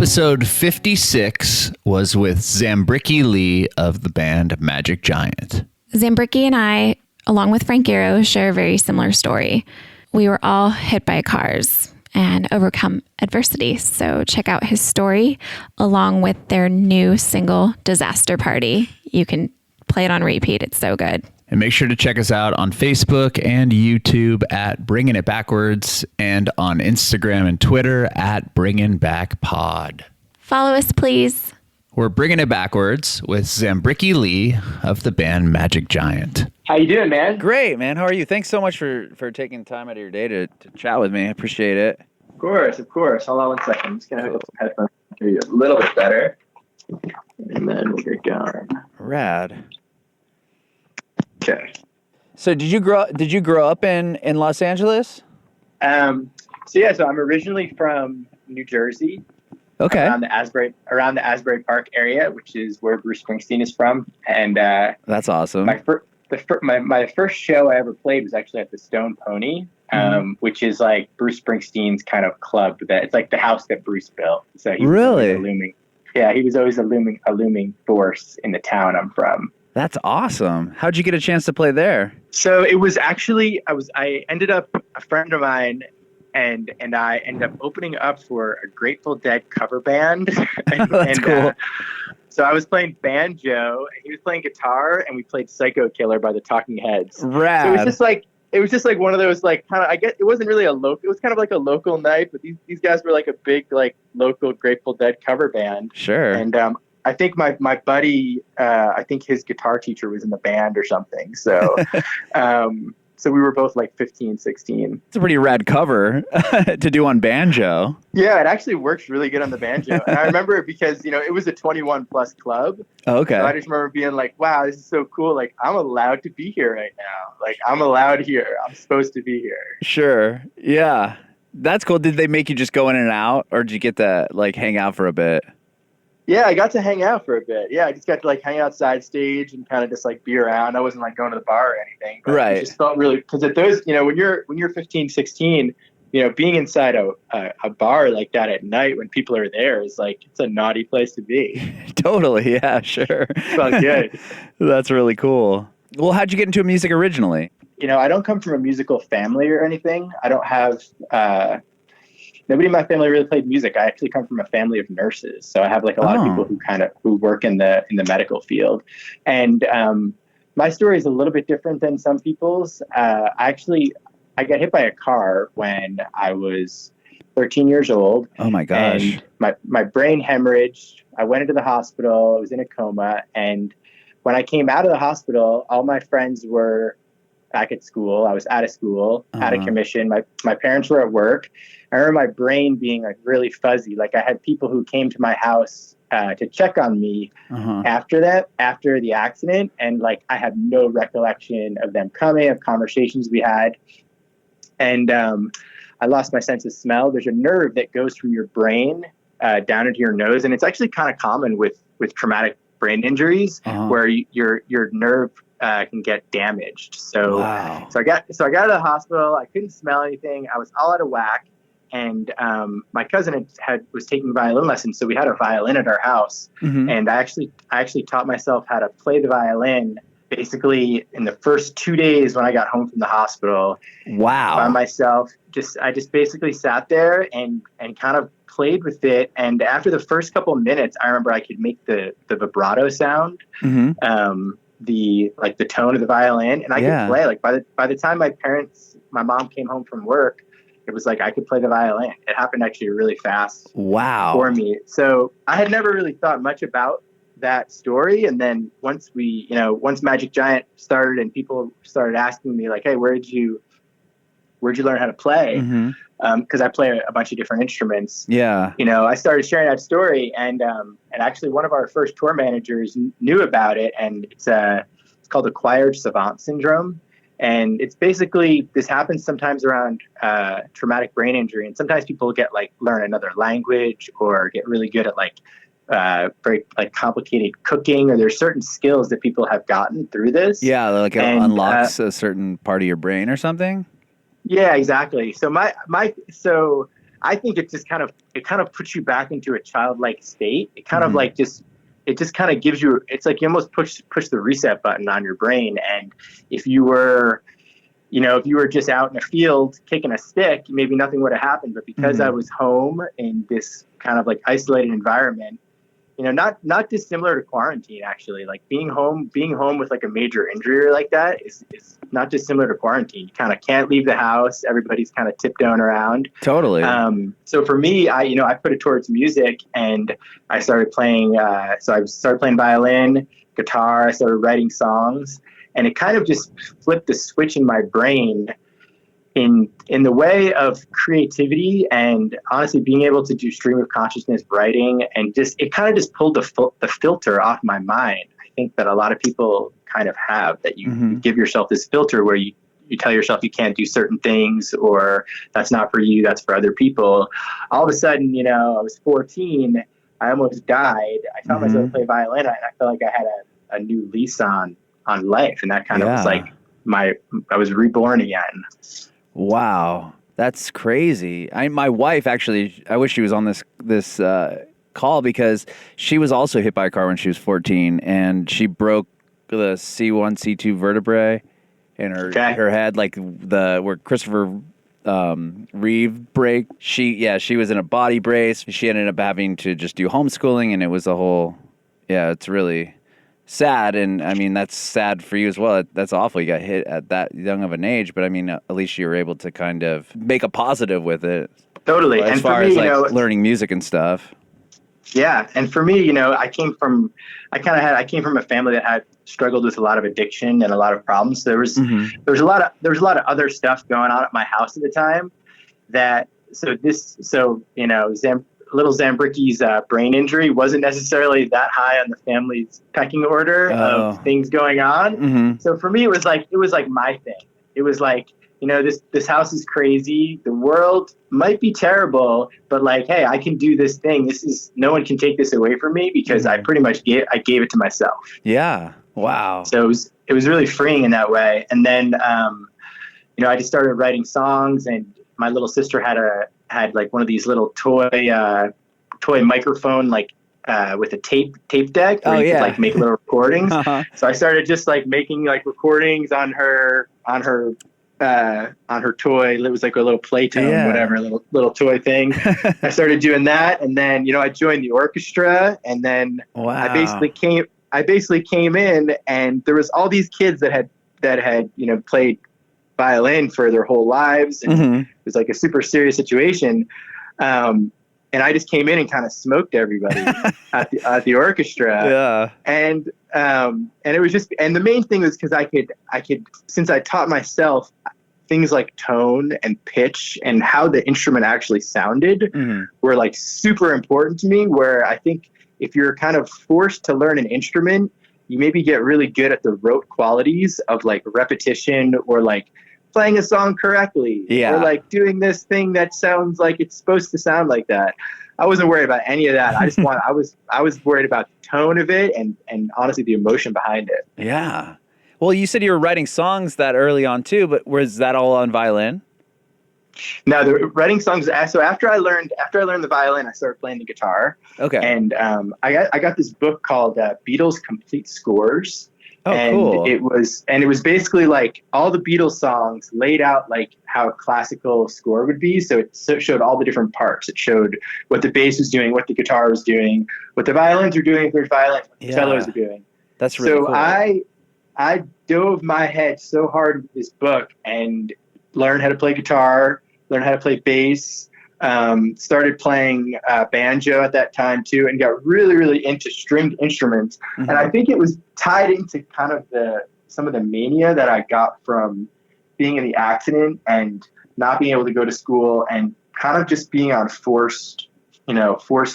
Episode 56 was with Zambricki Li of the band Magic Giant. Zambricki and I, along with Frank Garrow, share a very similar story. We were all hit by cars and overcome adversity. So check out his story along with their new single, Disaster Party. You can play it on repeat. It's so good. And make sure to check us out on Facebook and YouTube at Bringing It Backwards and on Instagram and Twitter at Bringing Back Pod. Follow us, please. We're Bringing It Backwards with Zambricki Li of the band Magic Giant. How you doing, man? Great, man. How are you? Thanks so much for taking time out of your day to chat with me. I appreciate it. Of course. Hold on one second. I'm just going to hook some headphones to hear you a little bit better. And then we'll get going. Rad. Okay. So did you grow up in Los Angeles? So I'm originally from New Jersey. Okay. Around the Asbury Park area, which is where Bruce Springsteen is from. And that's awesome. My first show I ever played was actually at the Stone Pony, which is like Bruce Springsteen's kind of club. That it's like the house that Bruce built. So he was always a looming force in the town I'm from. That's awesome. How'd you get a chance to play there? So it was actually I ended up a friend of mine and I ended up opening up for a Grateful Dead cover band. That's cool. So I was playing banjo, and he was playing guitar, and we played Psycho Killer by the Talking Heads. Rad. So it was just like one of those like kind of, I guess it wasn't really it was kind of like a local night, but these guys were like a big like local Grateful Dead cover band. Sure. And I think my buddy, I think his guitar teacher was in the band or something. So, so we were both like 15, 16. It's a pretty rad cover to do on banjo. Yeah, it actually works really good on the banjo. And I remember it because, it was a 21 plus club. Oh, okay. So I just remember being like, wow, this is so cool. Like, I'm allowed to be here right now. Like, I'm allowed here. I'm supposed to be here. Sure. Yeah. That's cool. Did they make you just go in and out, or did you get to like hang out for a bit? Yeah, I got to hang out for a bit. Yeah, I just got to like hang outside stage and kind of just like be around. I wasn't like going to the bar or anything. But right. It just felt really, because at those, when you're 15, 16, being inside a bar like that at night when people are there is like, it's a naughty place to be. Totally. Yeah, sure. Felt good. That's really cool. Well, how'd you get into music originally? I don't come from a musical family or anything. I don't have, nobody in my family really played music. I actually come from a family of nurses. So I have like a lot of people who work in the medical field. And my story is a little bit different than some people's. I got hit by a car when I was 13 years old. Oh my gosh. And my brain hemorrhaged. I went into the hospital. I was in a coma. And when I came out of the hospital, all my friends were back at school. I was out of school, out of commission. My parents were at work. I remember my brain being like really fuzzy. Like I had people who came to my house to check on me after the accident. And like, I have no recollection of them coming, of conversations we had. And I lost my sense of smell. There's a nerve that goes from your brain down into your nose. And it's actually kind of common with traumatic brain injuries where your nerve can get damaged. So, so I got out of the hospital. I couldn't smell anything. I was all out of whack. And my cousin was taking violin lessons, so we had a violin at our house. And I actually taught myself how to play the violin basically in the first 2 days when I got home from the hospital. Wow! By myself. I just basically sat there and kind of played with it. And after the first couple of minutes, I remember I could make the vibrato sound. The tone of the violin, and I could play. Like by the time my mom came home from work, it was like I could play the violin. It happened actually really fast. Wow. For me. So I had never really thought much about that story. And then once Magic Giant started and people started asking me like, hey, where'd you learn how to play? Because I play a bunch of different instruments. Yeah. I started sharing that story, and actually one of our first tour managers knew about it, and it's called acquired savant syndrome. And it's basically, this happens sometimes around traumatic brain injury. And sometimes people learn another language or get really good at very complicated cooking, or there's certain skills that people have gotten through this. Yeah, like it unlocks a certain part of your brain or something. Yeah, exactly. So I think it kind of puts you back into a childlike state. It kind of like it just kind of gives you, it's like you almost push the reset button on your brain. And if you were just out in a field kicking a stick, maybe nothing would have happened. But because I was home in this kind of like isolated environment, not dissimilar to quarantine, actually. Like being home with like a major injury like that is not dissimilar to quarantine. You kind of can't leave the house. Everybody's kind of tiptoeing around. Totally. So for me, I put it towards music, and I started playing. So I started playing violin, guitar. I started writing songs, and it kind of just flipped the switch in my brain in the way of creativity and honestly being able to do stream of consciousness writing, and it kind of just pulled the filter off my mind. I think that a lot of people kind of have that. You give yourself this filter where you tell yourself you can't do certain things, or that's not for you, that's for other people. All of a sudden, I was 14, I almost died. I found myself playing violin, and I felt like I had a new lease on life, and that kind of was like I was reborn again. Wow, that's crazy. My wife actually, I wish she was on this call, because she was also hit by a car when she was 14, and she broke the C1, C2 vertebrae in her head, like where Christopher Reeve break. She was in a body brace. She ended up having to just do homeschooling, and it was a whole. Yeah, it's really sad, and I mean that's sad for you as well. That's awful. You got hit at that young of an age, but I mean at least you were able to kind of make a positive with it. Totally. As far as like learning music and stuff. Yeah, and for me, I came from a family that had struggled with a lot of addiction and a lot of problems. There was a lot of other stuff going on at my house at the time. Little Zambricki's brain injury wasn't necessarily that high on the family's pecking order of things going on. So for me, it was like my thing. It was like, this house is crazy. The world might be terrible, but like, hey, I can do this thing. No one can take this away from me, because I pretty much gave it to myself. Yeah. Wow. So it was really freeing in that way. And then, I just started writing songs, and my little sister had like one of these little toy microphone, like with a tape deck where you could like make little recordings. So I started just like making like recordings on her toy. It was like a little Playtone, whatever, little toy thing. I started doing that, and then I joined the orchestra, and then I basically came in, and there was all these kids that had played violin for their whole lives, and it was like a super serious situation. And I just came in and kind of smoked everybody at the orchestra. Yeah. And it was just, and the main thing was because I could, since I taught myself things like tone and pitch and how the instrument actually sounded were like super important to me, where I think if you're kind of forced to learn an instrument, you maybe get really good at the rote qualities of like repetition, or like playing a song correctly, or like doing this thing that sounds like it's supposed to sound like that. I wasn't worried about any of that. I was worried about the tone of it and honestly the emotion behind it. Yeah. Well, you said you were writing songs that early on too, but was that all on violin? No, the writing songs. So after I learned the violin, I started playing the guitar. Okay. And I got this book called Beatles Complete Scores. Oh, and cool. It was basically like all the Beatles songs laid out like how a classical score would be. So it showed all the different parts. It showed what the bass was doing, what the guitar was doing, what the violins were doing, if there's violins, what the cellos were doing. That's really cool. So I dove my head so hard into this book and learned how to play guitar, learned how to play bass, started playing banjo at that time too, and got really, really into stringed instruments. And I think it was tied into kind of some of the mania that I got from being in the accident and not being able to go to school and kind of just being on forced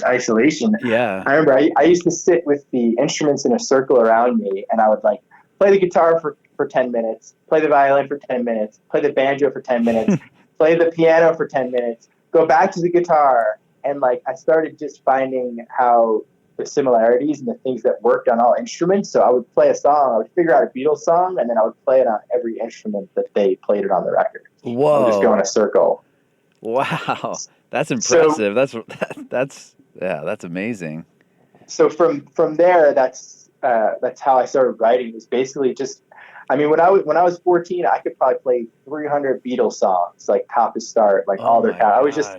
isolation. Yeah. I remember I used to sit with the instruments in a circle around me, and I would like play the guitar for 10 minutes, play the violin for 10 minutes, play the banjo for 10 minutes, play the piano for 10 minutes, go back to the guitar. And like, I started just finding how the similarities and the things that worked on all instruments. So I would play a song, I would figure out a Beatles song, and then I would play it on every instrument that they played it on the record. Whoa. I would just go in a circle. Wow. That's impressive. That's amazing. So from there, that's how I started writing. It was basically just, I mean, when I was 14, I could probably play 300 Beatles songs, like top to start, like all their I was just,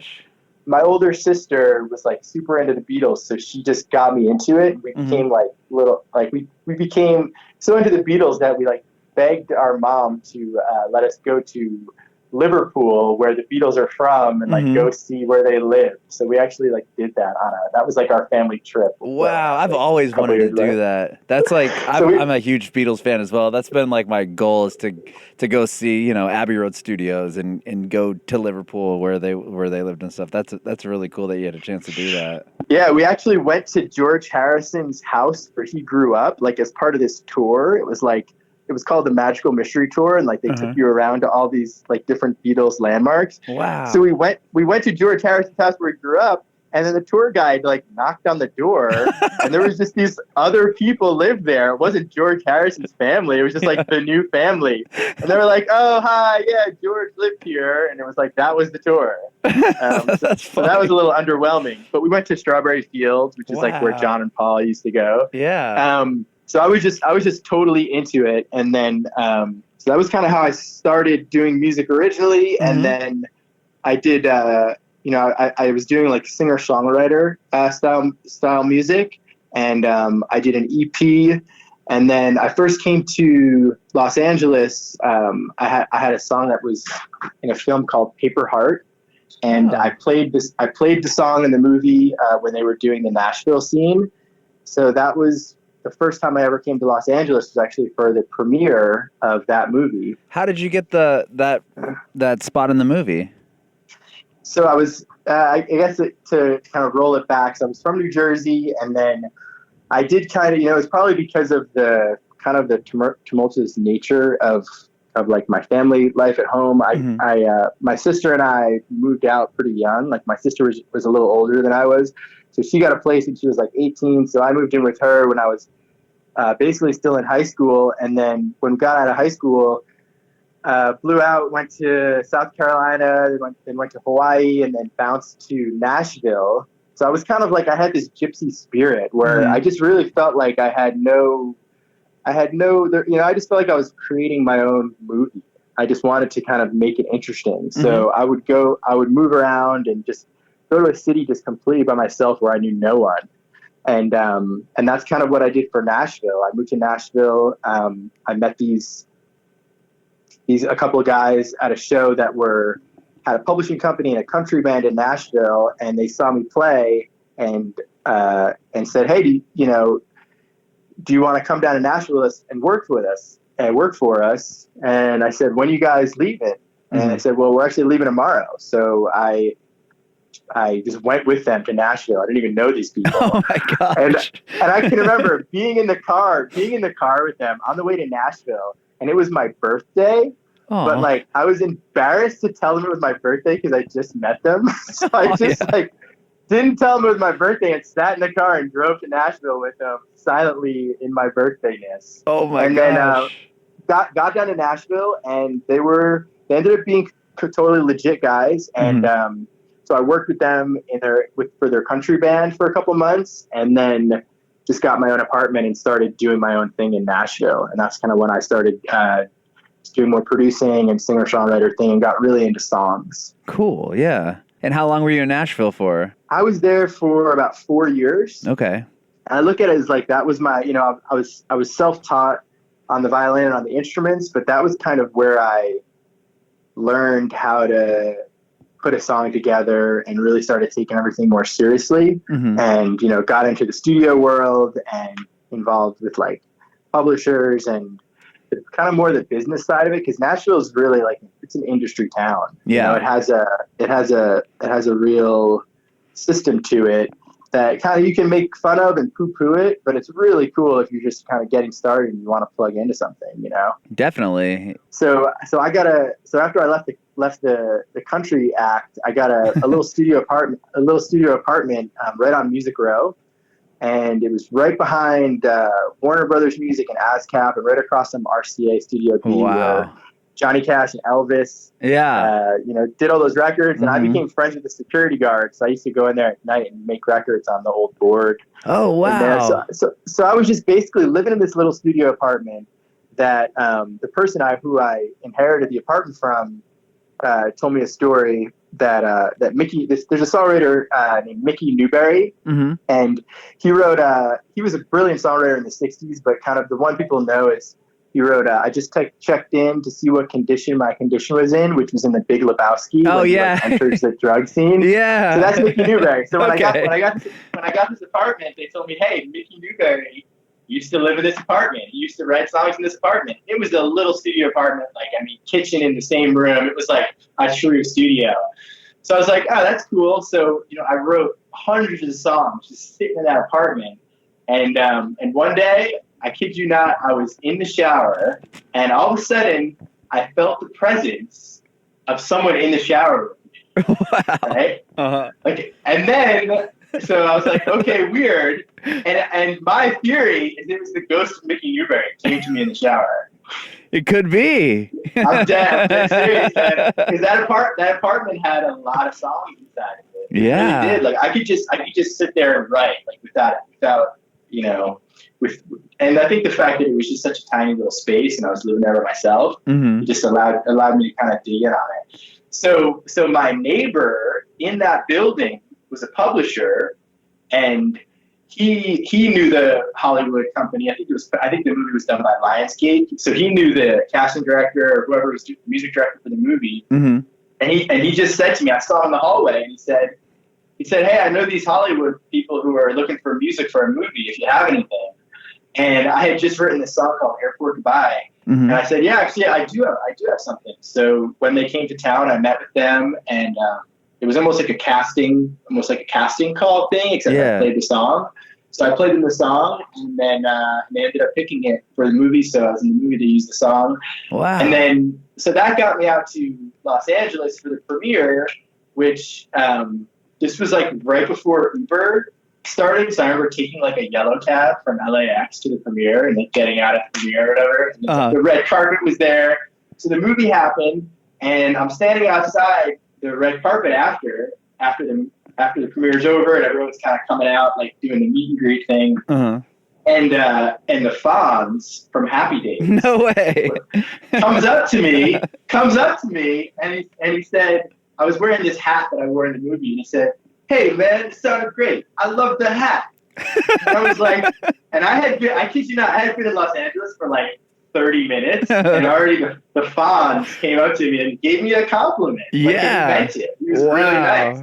my older sister was like super into the Beatles, so she just got me into it. We became like we became so into the Beatles that we like begged our mom to let us go to Liverpool, where the Beatles are from, and like go see where they live. So we actually like did that that was like our family trip. Wow, I've always wanted to do that. That's like I'm a huge Beatles fan as well. That's been like my goal, is to go see, Abbey Road Studios and go to Liverpool where they lived and stuff. That's really cool that you had a chance to do that. Yeah, we actually went to George Harrison's house where he grew up, like as part of this tour. It was called the Magical Mystery Tour, and like they took you around to all these like different Beatles landmarks. Wow. So we went to George Harrison's house where he grew up, and then the tour guide like knocked on the door, and there was just these other people lived there. It wasn't George Harrison's family. It was just like the new family. And they were like, "Oh, hi, yeah, George lived here." And it was like, that was the tour. So that was a little underwhelming. But we went to Strawberry Fields, which is like where John and Paul used to go. Yeah. So I was just totally into it, and then so that was kind of how I started doing music originally, and then I did I was doing like singer-songwriter style music, and I did an EP, and then I first came to Los Angeles. I had a song that was in a film called Paper Heart, and I played the song in the movie when they were doing the Nashville scene. So that was the first time I ever came to Los Angeles, was actually for the premiere of that movie. How did you get that spot in the movie? So I was, I guess to kind of roll it back, so I was from New Jersey, and then I did kind of, it's probably because of the kind of the tumultuous nature of like my family life at home. My sister and I moved out pretty young. Like my sister was a little older than I was. So she got a place when she was like 18. So I moved in with her when I was basically still in high school. And then when we got out of high school, blew out, went to South Carolina, then went to Hawaii, and then bounced to Nashville. So I was kind of like, I had this gypsy spirit where I just really felt like I just felt like I was creating my own movie. I just wanted to kind of make it interesting. So I would move around and just go to a city just completely by myself where I knew no one. And that's kind of what I did for Nashville. I moved to Nashville. I met a couple of guys at a show that had a publishing company and a country band in Nashville, and they saw me play and said, "Hey, do you want to come down to Nashville and work for us?" And I said, "When are you guys leaving?" And I said, "Well, we're actually leaving tomorrow." So I just went with them to Nashville. I didn't even know these people. Oh my gosh. And I can remember being in the car with them on the way to Nashville, and it was my birthday. Aww. But like I was embarrassed to tell them it was my birthday because I just met them. So I didn't tell them it was my birthday and sat in the car and drove to Nashville with them silently in my birthdayness. Oh my gosh. Then got down to Nashville, and they ended up being totally legit guys, and so I worked with them for their country band for a couple months, and then just got my own apartment and started doing my own thing in Nashville. And that's kind of when I started doing more producing and singer-songwriter thing and got really into songs. Cool, yeah. And how long were you in Nashville for? I was there for about 4 years. Okay. And I look at it as like that was my, I was self-taught on the violin and on the instruments, but that was kind of where I learned how to put a song together and really started taking everything more seriously, and got into the studio world and involved with like publishers and kind of more the business side of it, because Nashville is really like, it's an industry town. Yeah, it has a real system to it that kind of you can make fun of and poo-poo it, but it's really cool if you're just kind of getting started and you want to plug into something, Definitely. So after I left the country act, I got a little studio apartment right on Music Row, and it was right behind Warner Brothers Music and ASCAP, and right across from RCA Studio B. Wow. Johnny Cash and Elvis. Yeah. Did all those records, and I became friends with the security guard. So I used to go in there at night and make records on the old board. Oh, wow. So I was just basically living in this little studio apartment that the person who I inherited the apartment from told me a story that Mickey. There's a songwriter named Mickey Newberry, and he wrote. He was a brilliant songwriter in the '60s, but kind of the one people know is he wrote. I just checked in to see what condition my condition was in, which was in the Big Lebowski. Oh, when yeah. He enters the drug scene. Yeah. So that's Mickey Newberry. So when Okay. I got this apartment, they told me, "Hey, Mickey Newberry used to live in this apartment. He used to write songs in this apartment." It was a little studio apartment, kitchen in the same room. It was like a true studio. So I was like, oh, that's cool. So, I wrote hundreds of songs just sitting in that apartment. And one day, I kid you not, I was in the shower, and all of a sudden, I felt the presence of someone in the shower with me. Wow. Right? Uh-huh. And then, so I was like, okay, weird. And my theory is it was the ghost of Mickey Newberry came to me in the shower. It could be. I'm dead serious. Because that apartment had a lot of songs inside of it. Yeah. It really did. I could just sit there and write without and I think the fact that it was just such a tiny little space and I was living there by myself, it just allowed me to kind of dig in on it. So my neighbor in that building was a publisher, and he knew the Hollywood company. I think the movie was done by Lionsgate, so he knew the casting director or whoever was the music director for the movie. And he just said to me, I saw him in the hallway, and he said, "Hey, I know these Hollywood people who are looking for music for a movie. If you have anything." And I had just written this song called "Airport Goodbye," and I said, "Yeah, actually, I do have something." So when they came to town, I met with them, and it was almost like a casting call thing, except I played the song. So I played them the song, and then they ended up picking it for the movie. So I was in the movie to use the song. Wow. And then, so that got me out to Los Angeles for the premiere, which this was right before Uber started. So I remember taking a yellow cab from LAX to the premiere and getting out at the premiere or whatever. And the red carpet was there. So the movie happened, and I'm standing outside the red carpet after the premiere's over and everyone's kind of coming out, doing the meet and greet thing. And the Fonz from Happy Days. No way. comes up to me, and he said, I was wearing this hat that I wore in the movie, and he said, "Hey man, it sounded great. I love the hat." And I was like, and I kid you not, I had been in Los Angeles for 30 minutes, and already the Fonz came up to me and gave me a compliment. Yeah. He meant it. He was really nice.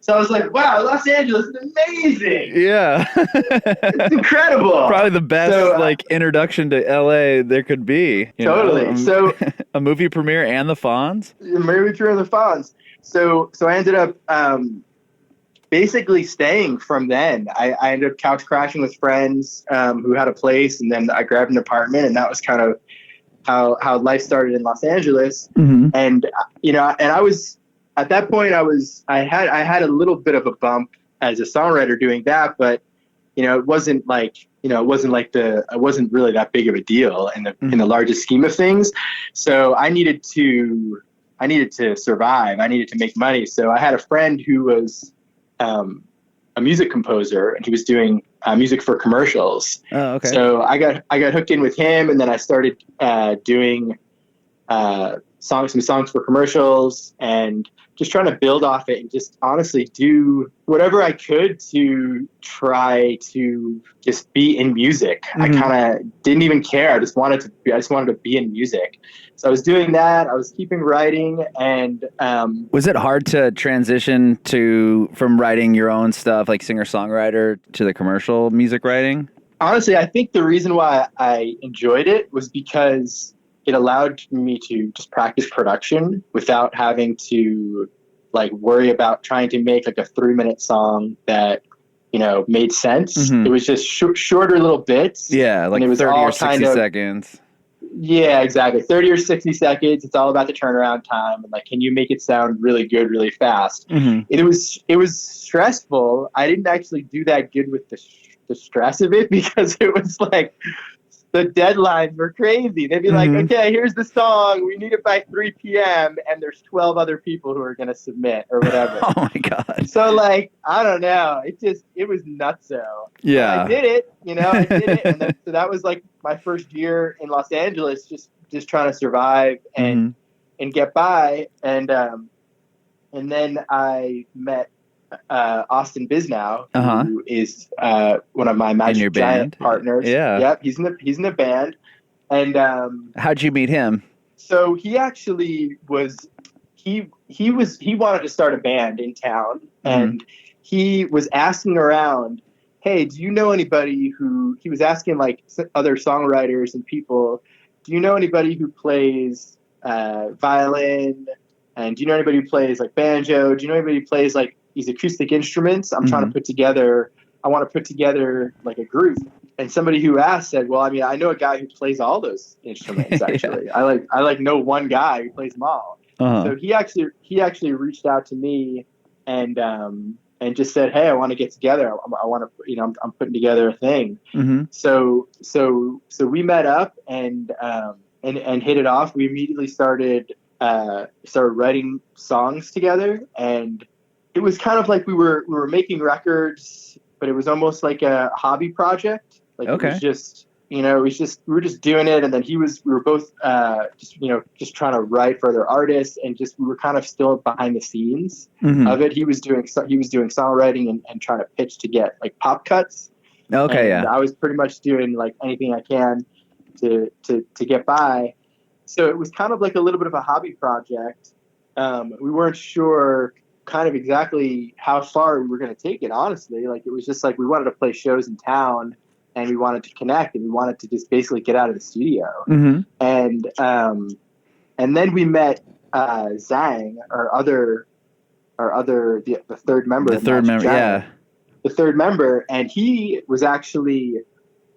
So I was like, wow, Los Angeles is amazing. Yeah. It's incredible. Probably the best introduction to LA there could be. Totally. So a movie premiere and the Fonz? A movie premiere and the Fonz. So I ended up basically staying from then. I ended up couch crashing with friends who had a place, and then I grabbed an apartment, and that was kind of how life started in Los Angeles. And and I was at that point I had a little bit of a bump as a songwriter doing that, but it wasn't it wasn't really that big of a deal in the largest scheme of things. So I needed to survive. I needed to make money. So I had a friend who was a music composer, and he was doing music for commercials. Oh, okay. So I got hooked in with him, and then I started doing some songs for commercials, and just trying to build off it, and just honestly do whatever I could to try to just be in music. I kind of didn't even care. I just wanted to be in music. So I was doing that. I was keeping writing, and was it hard to transition from writing your own stuff, like singer-songwriter, to the commercial music writing? Honestly, I think the reason why I enjoyed it was because it allowed me to just practice production without having to worry about trying to make a 3-minute song that made sense. It was just shorter little bits. Yeah, it was 30 all or 60 seconds. Yeah, exactly. 30 or 60 seconds. It's all about the turnaround time, and can you make it sound really good really fast? It was stressful. I didn't actually do that good with the stress of it, because it was the deadlines were crazy. They'd be like, okay, here's the song. We need it by 3 p.m. And there's 12 other people who are going to submit or whatever. Oh my God. So like, I don't know. It was nutso. Yeah. And I did it, I did it. And then, so that was like my first year in Los Angeles, just trying to survive and get by. And then I met Austin Bisnow, who is one of my Magic Giant partners. Yeah. Yep, he's in the band. And how'd you meet him? So he actually was he wanted to start a band in town, and he was asking around, hey, do you know anybody who, he was asking like other songwriters and people, do you know anybody who plays violin? And do you know anybody who plays like banjo? Do you know anybody who plays like these acoustic instruments? I'm trying to I want to put together like a group. And somebody who asked said, well, I mean, I know a guy who plays all those instruments, actually. I know one guy who plays them all. So he actually reached out to me and just said, hey, I want to get together. I want to, I'm putting together a thing. So we met up and hit it off. We immediately started writing songs together, and it was kind of like we were making records, but it was almost like a hobby project. Like it was just, we were just doing it. And then we were both just trying to write for other artists, and we were kind of still behind the scenes of it. He was doing songwriting and trying to pitch to get like pop cuts. And I was pretty much doing like anything I can to get by. So it was kind of like a little bit of a hobby project. We weren't sure kind of exactly how far we were going to take it, honestly. Like, it was just like we wanted to play shows in town, and we wanted to connect, and we wanted to just basically get out of the studio. And then we met Zang, the third member. The third member, and he was actually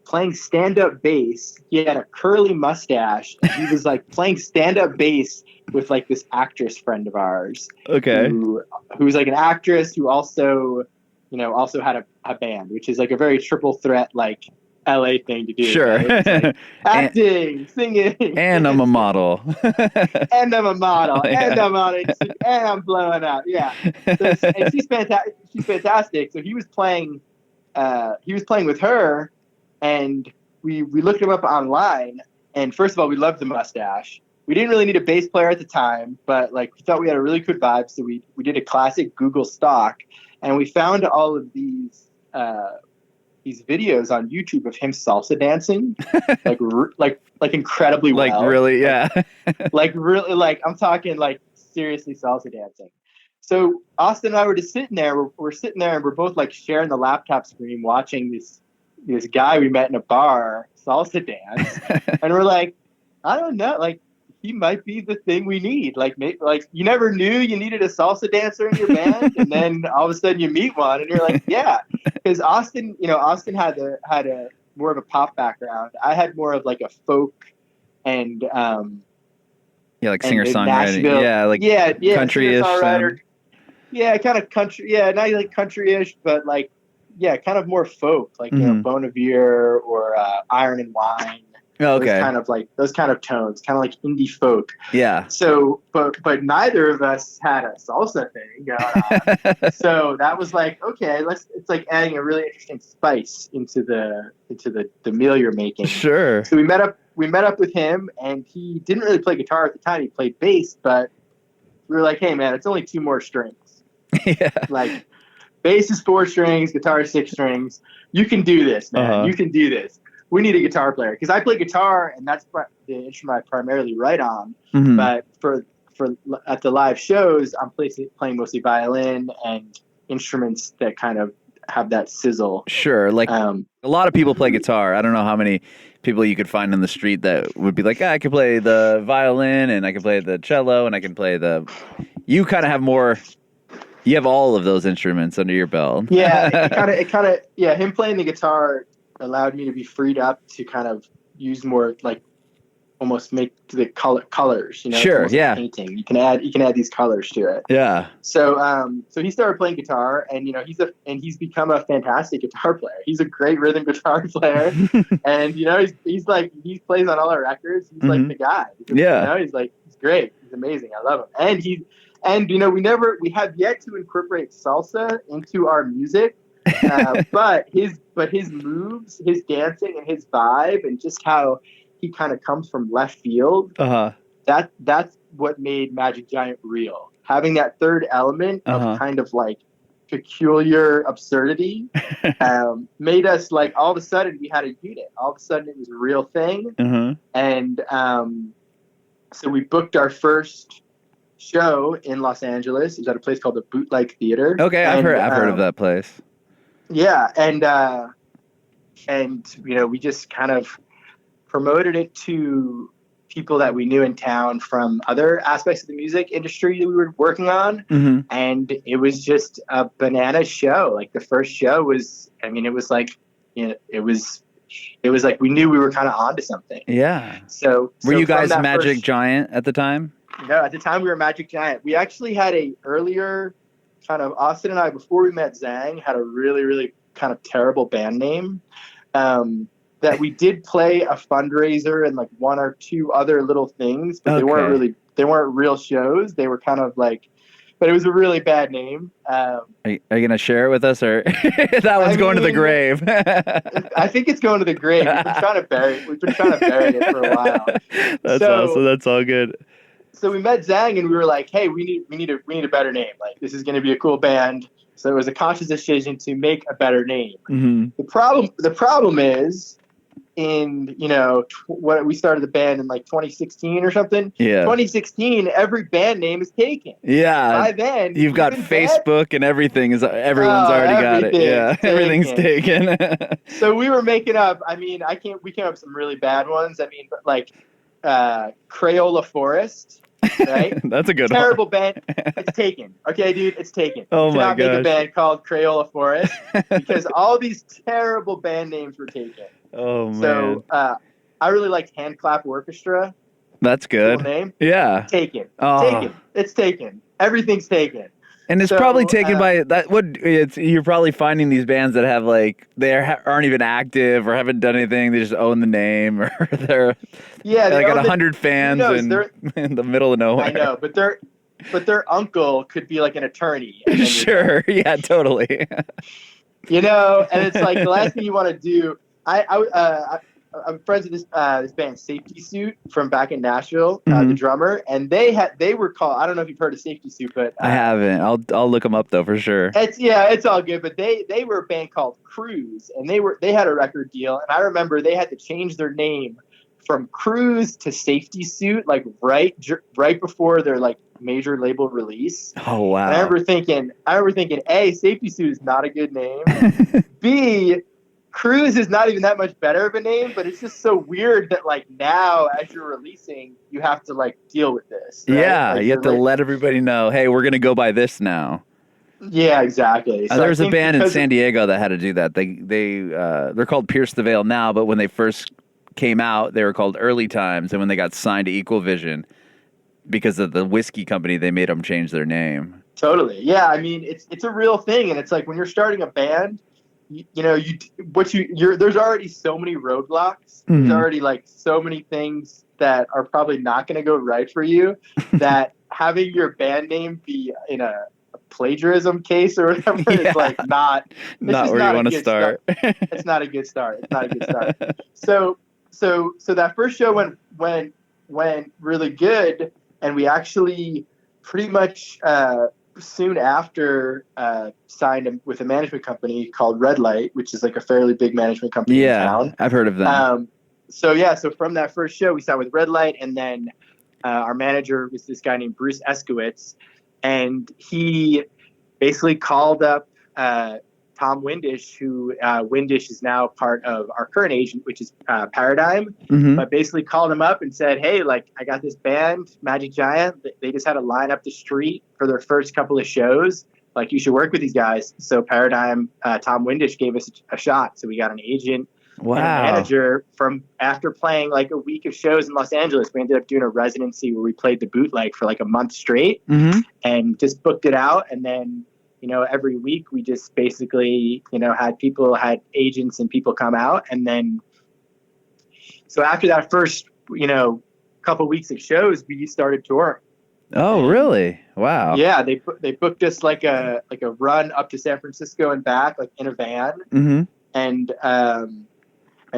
playing stand-up bass. He had a curly mustache, and he was like playing stand-up bass with like this actress friend of ours. Who was like an actress who also had a band, which is like a very triple threat, like LA thing to do. Sure. Right? Like acting, singing. And I'm a model. And I'm a model. And I'm on it. And I'm blowing up. Yeah. And she's fantastic. She's fantastic. So he was playing with her, and we looked him up online, and first of all, we loved the mustache. We didn't really need a bass player at the time, but like we thought we had a really good vibe, so we did a classic Google stock, and we found all of these videos on YouTube of him salsa dancing, like incredibly well. Like really, yeah. like really, like I'm talking like seriously salsa dancing. So Austin and I were just sitting there. We're sitting there, and we're both like sharing the laptop screen, watching this guy we met in a bar salsa dance, and we're like, I don't know, like he might be the thing we need. Like you never knew you needed a salsa dancer in your band, and then all of a sudden you meet one, and you're like, yeah, because Austin had a more of a pop background. I had more of like a folk and like singer-songwriter, country-ish. Yeah, kind of country. Yeah, not like country-ish, but like, yeah, kind of more folk, like Bon Iver or Iron and Wine. Those kind of tones, kind of like indie folk. Yeah. So, but neither of us had a salsa thing going on. So that was like, okay, it's like adding a really interesting spice into the meal you're making. Sure. So we met up with him, and he didn't really play guitar at the time. He played bass, but we were like, hey man, it's only 2 more strings. Yeah. Like, bass is 4 strings, guitar is 6 strings. You can do this, man. You can do this. We need a guitar player, because I play guitar, and that's the instrument I primarily write on. But for at the live shows, I'm playing mostly violin and instruments that kind of have that sizzle. Sure, like a lot of people play guitar. I don't know how many people you could find on the street that would be like, I can play the violin, and I can play the cello, and I can play the. You kind of have more. You have all of those instruments under your belt. Yeah, it kind of. Him playing the guitar allowed me to be freed up to kind of use more like almost make the colors, you know, Sure, it's almost yeah. like painting. You can add these colors to it. Yeah. So so he started playing guitar, and you know he's become a fantastic guitar player. He's a great rhythm guitar player, and you know he plays on all our records. He's like the guy. Yeah. You know, he's great. He's amazing. I love him. And you know we have yet to incorporate salsa into our music, but his moves, his dancing, and his vibe, and just how he kind of comes from left field. That's what made Magic Giant real. Having that third element of kind of like peculiar absurdity made us like, all of a sudden we had a unit. All of a sudden it was a real thing. And so we booked our first show in Los Angeles. It was at a place called the Bootleg Theater. Okay, I've heard of that place. Yeah, and you know, we just kind of promoted it to people that we knew in town from other aspects of the music industry that we were working on. And it was just a banana show. Like the first show was, I mean, it was like, you know, it was like we knew we were kind of onto something. Yeah. So were you guys Magic Giant at the time? No, at the time we were Magic Giant. We actually had a earlier kind of, Austin and I, before we met Zang, had a really, really kind of terrible band name. That we did play a fundraiser and like one or two other little things, but they weren't real shows. They were kind of like, but it was a really bad name. Are you going to share it with us, or that one's going to the grave? I think it's going to the grave. We've been trying to bury it for a while. That's awesome. That's all good. So we met Zang and we were like, hey, we need a better name. Like, this is going to be a cool band. So it was a conscious decision to make a better name. The problem is, in, you know, what we started the band in like 2016 or something. Yeah. 2016, every band name is taken. Yeah. By then, you've got Facebook and everything. Everyone's already got it. Yeah. Everything's taken. So we were making up. I mean, we came up with some really bad ones. I mean, but like Crayola Forest. Right? That's a good terrible band. It's taken. Okay, dude, it's taken. Oh my gosh. Make a band called Crayola Forest because all these terrible band names were taken. Oh man. So I really liked Hand Clap Orchestra. That's good. Cool name. Yeah. Taken. Oh. Taken. It's taken. Everything's taken. And it's probably taken by that. You're probably finding these bands that have like aren't even active or haven't done anything. They just own the name, or they got 100 fans in the middle of nowhere. I know, but their uncle could be like an attorney. Sure, yeah, totally. You know, and it's like the last thing you want to do. I'm friends with this band Safety Suit from back in Nashville, the drummer, and they were called, I don't know if you've heard of Safety Suit, but I haven't. I'll look them up though for sure. It's all good, but they were a band called Cruise, and they had a record deal, and I remember they had to change their name from Cruise to Safety Suit like right before their like major label release. Oh wow. And I remember thinking, A, Safety Suit is not a good name. B, Cruise is not even that much better of a name, but it's just so weird that like now as you're releasing, you have to like deal with this. Right? Yeah, like, you have to let everybody know, hey, we're gonna go by this now. Yeah, exactly. So there was a band in San Diego that had to do that. They're called Pierce the Veil now, but when they first came out, they were called Early Times, and when they got signed to Equal Vision, because of the whiskey company, they made them change their name. Totally. Yeah, I mean it's a real thing, and it's like when you're starting a band. There's already so many roadblocks. There's already like so many things that are probably not going to go right for you. That having your band name be in a plagiarism case or whatever is like not where you want to start. It's not a good start. So that first show went really good, and we actually pretty much. Soon after signed with a management company called Red Light, which is like a fairly big management company in town. I've heard of them. So from that first show, we signed with Red Light, and then our manager was this guy named Bruce Eskowitz, and he basically called up Tom Windish, who Windish is now part of our current agent, which is Paradigm, but basically called him up and said, hey, like, I got this band, Magic Giant. They just had a line up the street for their first couple of shows. Like, you should work with these guys. So Paradigm, Tom Windish gave us a shot. So we got an agent Wow. And a manager from after playing like a week of shows in Los Angeles. We ended up doing a residency where we played the bootleg for like a month straight and just booked it out. And then, every week we just basically, had agents and people come out. And then, so after that first, couple weeks of shows, we started touring. Oh, really? Wow. Yeah, they booked us like a run up to San Francisco and back, like in a van, and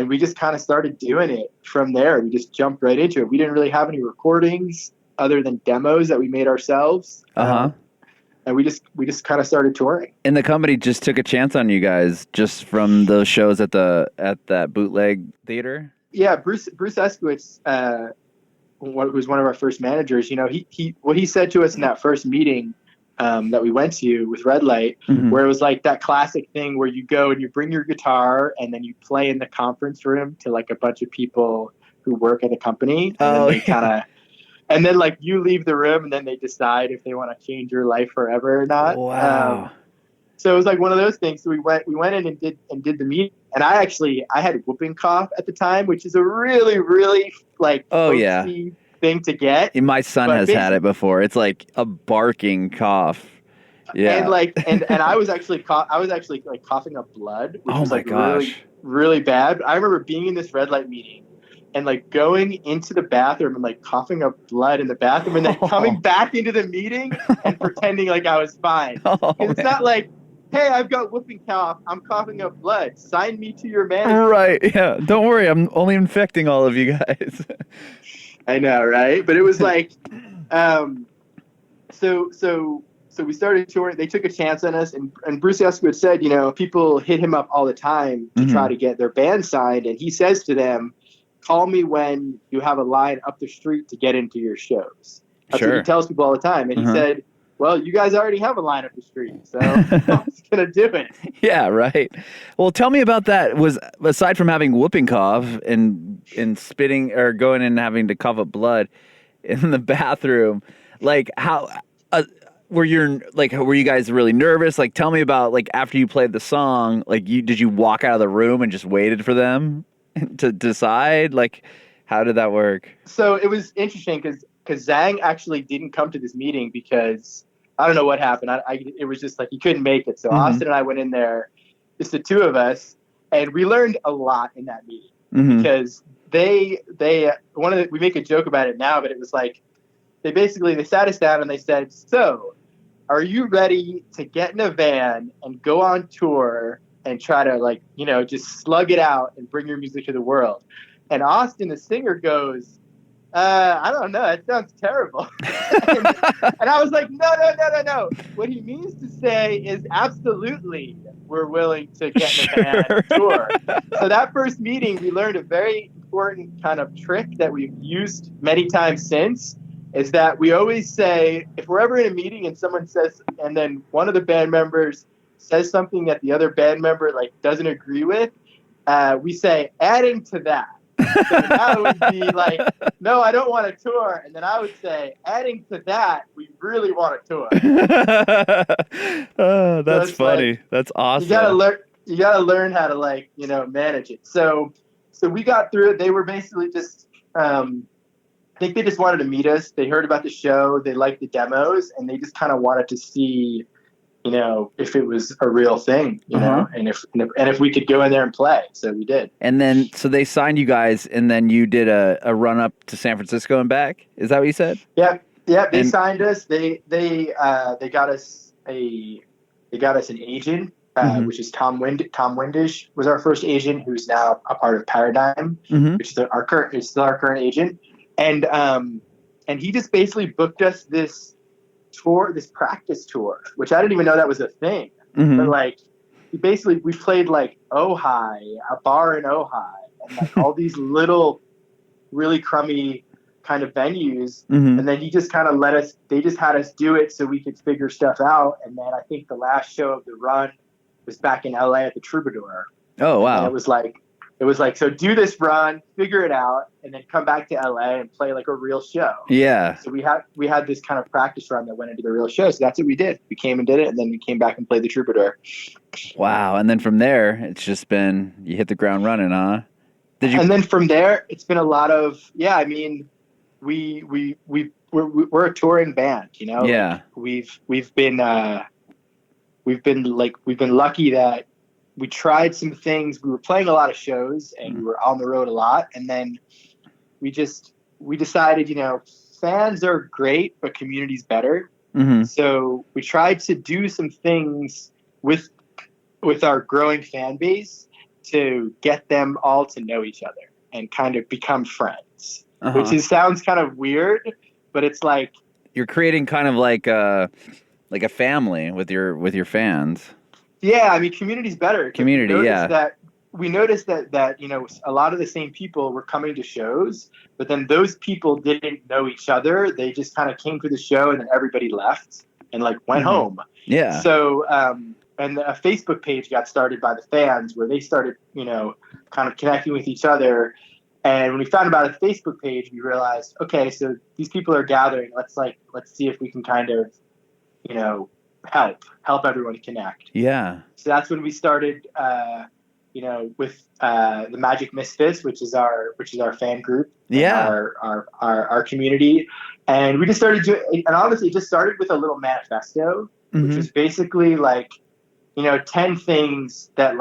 we just kind of started doing it from there. We just jumped right into it. We didn't really have any recordings other than demos that we made ourselves, and we just kind of started touring. And the company just took a chance on you guys just from those shows at that bootleg theater. Yeah, Bruce Eskowitz, who's one of our first managers, what he said to us in that first meeting that we went to with Red Light, where it was like that classic thing where you go and you bring your guitar and then you play in the conference room to like a bunch of people who work at the company. And then like you leave the room and then they decide if they want to change your life forever or not. Wow. So it was like one of those things. So we went in and did the meeting. And I had whooping cough at the time, which is a really, really like thing to get. My son has had it before. It's like a barking cough. Yeah. And I was actually like coughing up blood, which was like gosh. really, really bad. But I remember being in this Red Light meeting and like going into the bathroom and like coughing up blood in the bathroom and then coming back into the meeting and pretending like I was fine. It's not like, hey, I've got whooping cough. I'm coughing up blood. Sign me to your manager. Right. Yeah. Don't worry. I'm only infecting all of you guys. I know, right? But it was like, so we started touring. They took a chance on us, and Bruce Eskowitz said, people hit him up all the time to try to get their band signed, and he says to them, call me when you have a line up the street to get into your shows. That's what he tells people all the time. And he said, well, you guys already have a line up the street, so I'm just going to do it. Yeah, right. Well, tell me about that. Was aside from having whooping cough and spitting or going in and having to cough up blood in the bathroom, like how were you guys really nervous? Like, tell me about like after you played the song, like did you walk out of the room and just waited for them to decide? Like, how did that work? So it was interesting because Zang actually didn't come to this meeting because I don't know what happened. It was just like he couldn't make it. So Austin and I went in there, just the two of us, and we learned a lot in that meeting because we make a joke about it now, but it was like they sat us down and they said, so are you ready to get in a van and go on tour and try to just slug it out and bring your music to the world? And Austin, the singer, goes, I don't know. It sounds terrible. and I was like, no. What he means to say is absolutely we're willing to get in a van and tour. So that first meeting, we learned a very important kind of trick that we've used many times since, is that we always say, if we're ever in a meeting and someone says, and then one of the band members says something that the other band member doesn't agree with, we say, adding to that. So that would be like, no, I don't want a tour. And then I would say, adding to that, we really want a tour. Oh, that's funny. Like, that's awesome. You gotta learn how to manage it. So we got through it. They were basically just, I think they just wanted to meet us. They heard about the show. They liked the demos, and they just kind of wanted to see, if it was a real thing, and if we could go in there and play. So we did. And then, so they signed you guys, and then you did a run up to San Francisco and back. Is that what you said? Yeah. They signed us. They got us an agent, which is Tom Windish was our first agent, who's now a part of Paradigm, which is still our current agent. And he just basically booked us this tour, this practice tour, which I didn't even know that was a thing. But we played Ojai, a bar in Ojai, and all these little really crummy kind of venues. And then he just kind of they just had us do it so we could figure stuff out. And then I think the last show of the run was back in LA at the Troubadour. Oh, wow. And it was like it was like, so do this run, figure it out, and then come back to LA and play like a real show. Yeah. So we had this kind of practice run that went into the real show. So that's what we did. We came and did it, and then we came back and played the Troubadour. Wow. And then from there, it's just been, you hit the ground running, huh? And then from there, it's been a lot of, I mean, we're a touring band, you know? Yeah. Like we've been lucky that we tried some things. We were playing a lot of shows and we were on the road a lot. And then we decided, you know, fans are great, but community's better. Mm-hmm. So we tried to do some things with our growing fan base to get them all to know each other and kind of become friends, which sounds kind of weird, but it's like you're creating kind of like a family with your fans. Yeah, I mean, community's better. Community, We noticed that you know, a lot of the same people were coming to shows, but then those people didn't know each other. They just kind of came to the show and then everybody left and like went home. Yeah. So, and a Facebook page got started by the fans where they started, you know, kind of connecting with each other. And when we found about a Facebook page, we realized, okay, so these people are gathering. Let's see if we can kind of, you know, help everyone connect. Yeah. So that's when we started, you know, with the Magic Misfits, which is our fan group. Yeah. Our community, and we just started doing. And honestly, it just started with a little manifesto, which was basically like, you know, 10 things that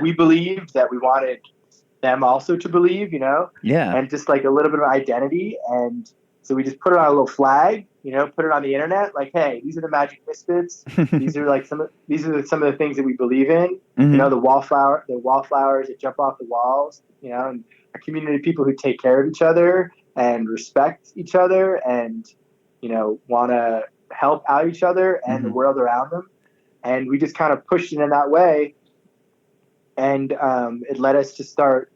we believed that we wanted them also to believe, you know. Yeah. And just like a little bit of identity, and so we just put it on a little flag, you know, put it on the internet, like, hey, these are the Magic Misfits. These are some of the things that we believe in. You know, the wallflowers that jump off the walls, you know, and a community of people who take care of each other and respect each other and, you know, want to help out each other and the world around them. And we just kind of pushed it in that way. And it led us to start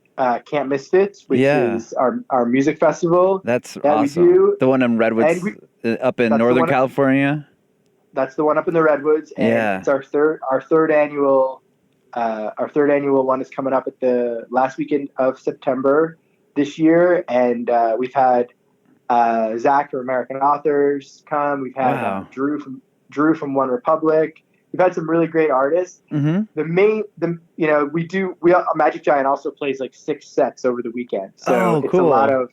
Camp Misfits, which is our music festival. That's that awesome. We do. The one in Redwoods, up in Northern California. That's the one up in the Redwoods, and it's our third annual one is coming up at the last weekend of September this year, and we've had Zach from American Authors come. We've had Drew from One Republic. We've had some really great artists. Magic Giant also plays like 6 sets over the weekend. So it's a lot of,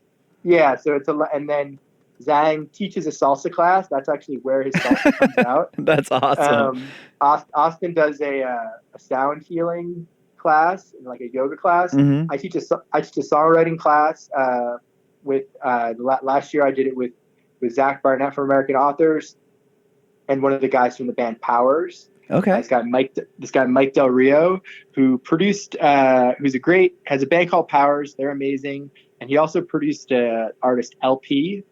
so it's a lot. And then Zang teaches a salsa class. That's actually where his salsa comes out. That's awesome. Austin does a sound healing class, like a yoga class. I teach a songwriting class with last year I did it with Zach Barnett from American Authors. And one of the guys from the band Powers. Okay. This guy Mike Del Rio, who produced, has a band called Powers. They're amazing, and he also produced artist LP.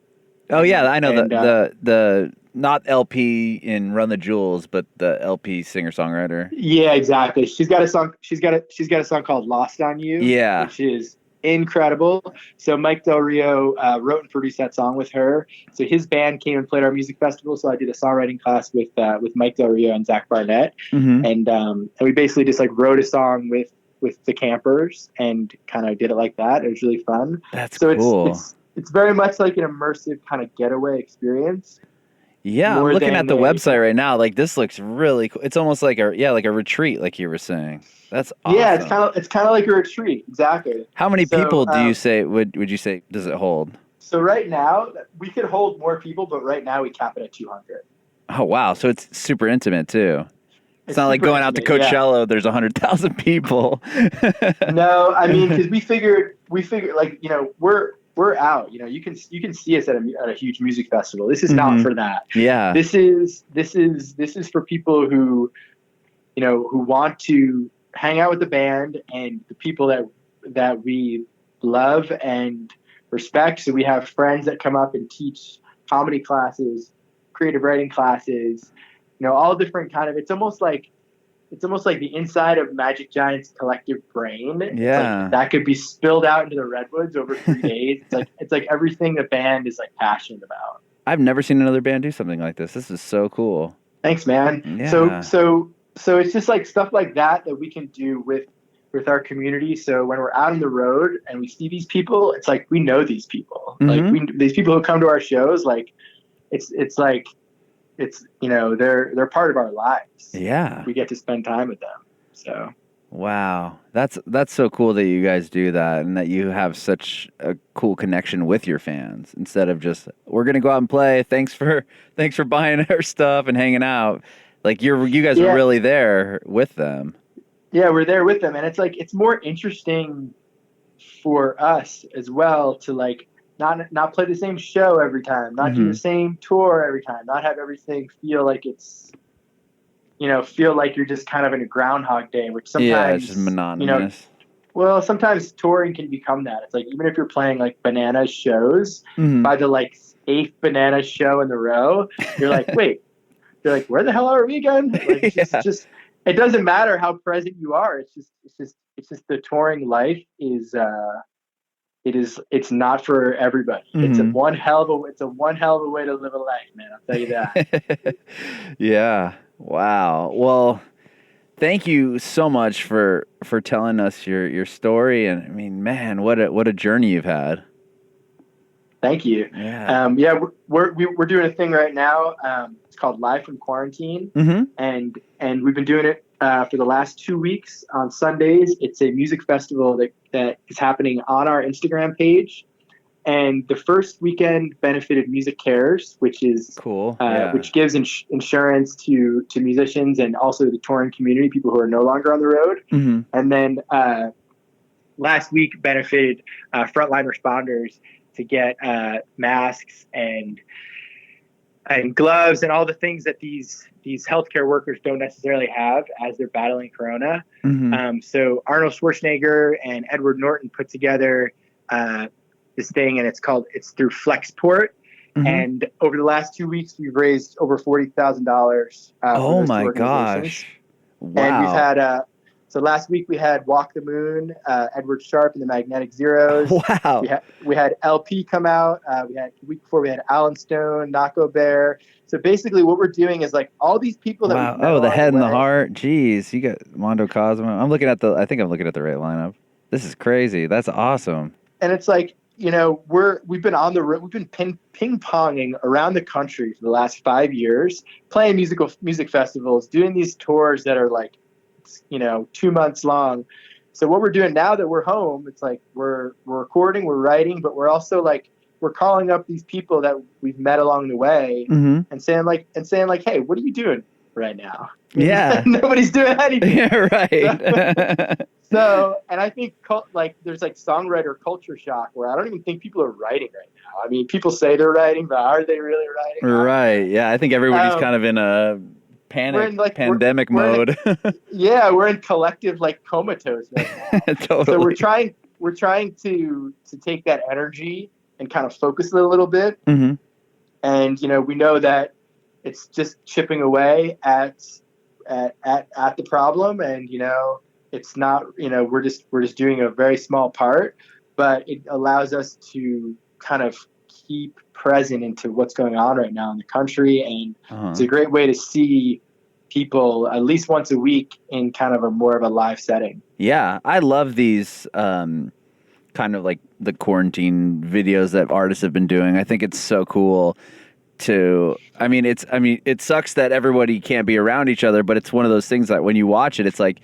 Oh yeah, I know the not LP in Run the Jewels, but the LP singer songwriter. Yeah, exactly. She's got a song. She's got a song called "Lost on You." Yeah, which is incredible. So Mike Del Rio wrote and produced that song with her. So his band came and played our music festival. So I did a songwriting class with Mike Del Rio and Zach Barnett, and we basically just like wrote a song with the campers and kind of did it like that. It was really fun. That's cool. It's very much like an immersive kind of getaway experience. Yeah, I'm looking at the website right now. Like, this looks really cool. It's almost like a retreat, like you were saying. That's awesome. Yeah, it's kind of like a retreat. Exactly. How many people do you say would you say does it hold? So right now we could hold more people, but right now we cap it at 200. Oh wow! So it's super intimate too. It's not like going out to Coachella. Yeah. There's 100,000 people. No, I mean, because we figured like, you know, we're out. You know, you can see us at a huge music festival. This is not for that. Yeah. This is for people who, you know, who want to hang out with the band and the people that we love and respect. So we have friends that come up and teach comedy classes, creative writing classes, you know, all different kind of. It's almost like the inside of Magic Giant's collective brain. Yeah, like that could be spilled out into the Redwoods over 3 days. It's like everything the band is like passionate about. I've never seen another band do something like this. This is so cool. Thanks, man. Yeah. So it's just like stuff like that we can do with with our community. So when we're out on the road and we see these people, it's like we know these people. Like these people who come to our shows, like it's like they're part of our lives. Yeah, we get to spend time with them. So wow, that's so cool that you guys do that and that you have such a cool connection with your fans instead of just we're gonna go out and play. Thanks for buying our stuff and hanging out. Like you guys are really there with them. Yeah, we're there with them, and it's like it's more interesting for us as well to like not play the same show every time, not do the same tour every time, not have everything feel like it's feel like you're just kind of in a Groundhog Day, which sometimes it's just monotonous. Well, sometimes touring can become that. It's like even if you're playing like Bananas shows, by the like 8th Bananas show in the row, you're like, wait, you're like, where the hell are we again? Like, it's just it doesn't matter how present you are. It's just the touring life is it's not for everybody. It's a one hell of a way to live a life, man. I'll tell you that. Yeah. Wow. Well, thank you so much for telling us your story. And I mean, man, what a journey you've had. Thank you. Yeah. We're doing a thing right now. It's called Live from Quarantine, and we've been doing it for the last 2 weeks on Sundays. It's a music festival that is happening on our Instagram page. And the first weekend benefited Music Cares, which is cool, which gives insurance to musicians and also the touring community, people who are no longer on the road. And then last week benefited frontline responders to get masks and gloves and all the things that these healthcare workers don't necessarily have as they're battling Corona. So Arnold Schwarzenegger and Edward Norton put together this thing, and it's through Flexport. And over the last 2 weeks, we've raised over $40,000. Oh my gosh! Wow. And we've had so last week we had Walk the Moon, Edward Sharpe and the Magnetic Zeros. Wow. We had LP come out. We had the week before we had Alan Stone, Naco Bear. So basically, what we're doing is like all these people that we've met the Head and the way. Heart. Jeez, you got Mondo Cosmo. I think I'm looking at the right lineup. This is crazy. That's awesome. And it's like, we've been on the road. We've been ping ponging around the country for the last 5 years, playing music festivals, doing these tours that are like, 2 months long. So what we're doing now that we're home, it's like we're recording, we're writing, but we're also like we're calling up these people that we've met along the way and saying like, hey, what are you doing right now? Yeah, nobody's doing anything. Yeah, right. So, and I think there's like songwriter culture shock where I don't even think people are writing right now. I mean, people say they're writing, but are they really writing? Right. Yeah, I think everybody's kind of in a pandemic mode. We're in collective like comatose right now. Totally. So we're trying to take that energy and kind of focus it a little bit. And we know that it's just chipping away at the problem, and it's not, we're just doing a very small part, but it allows us to kind of keep present into what's going on right now in the country. And it's a great way to see people at least once a week in kind of a more of a live setting. Yeah. I love these, kind of like the quarantine videos that artists have been doing. I think it's so cool it sucks that everybody can't be around each other, but it's one of those things that when you watch it, it's like,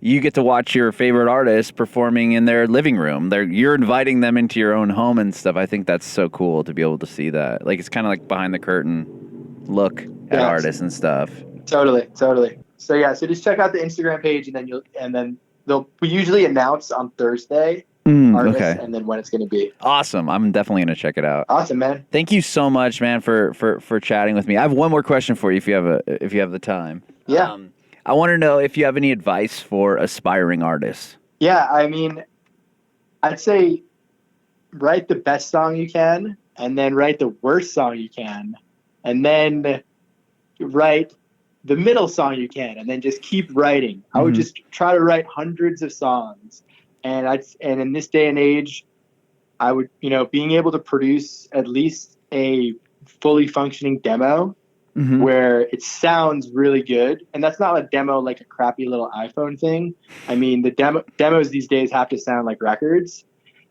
you get to watch your favorite artist performing in their living room. You're inviting them into your own home and stuff. I think that's so cool to be able to see that. Like, it's kind of like behind the curtain look at artists and stuff. Totally. So so just check out the Instagram page, and then we usually announce on Thursday artists and then when it's going to be. Awesome. I'm definitely going to check it out. Awesome, man. Thank you so much, man, for chatting with me. I have one more question for you if you have the time. Yeah. I want to know if you have any advice for aspiring artists. Yeah, I mean, I'd say write the best song you can, and then write the worst song you can, and then write the middle song you can, and then just keep writing. I would just try to write hundreds of songs, and in this day and age, I would, being able to produce at least a fully functioning demo where it sounds really good. And that's not a demo like a crappy little iPhone thing. I mean, the demos these days have to sound like records.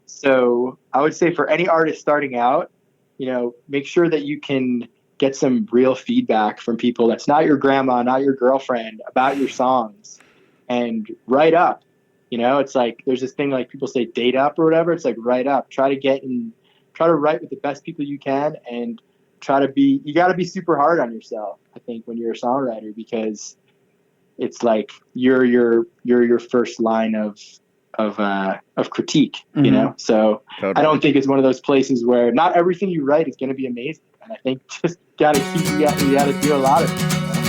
So I would say for any artist starting out, make sure that you can get some real feedback from people that's not your grandma, not your girlfriend, about your songs, and write up. It's like there's this thing like people say date up or whatever. It's like write up. Try to write with the best people you can, and you got to be super hard on yourself, I think, when you're a songwriter, because it's like you're your first line of critique, So totally. I don't think it's one of those places where not everything you write is going to be amazing. And I think just you got to do a lot of it.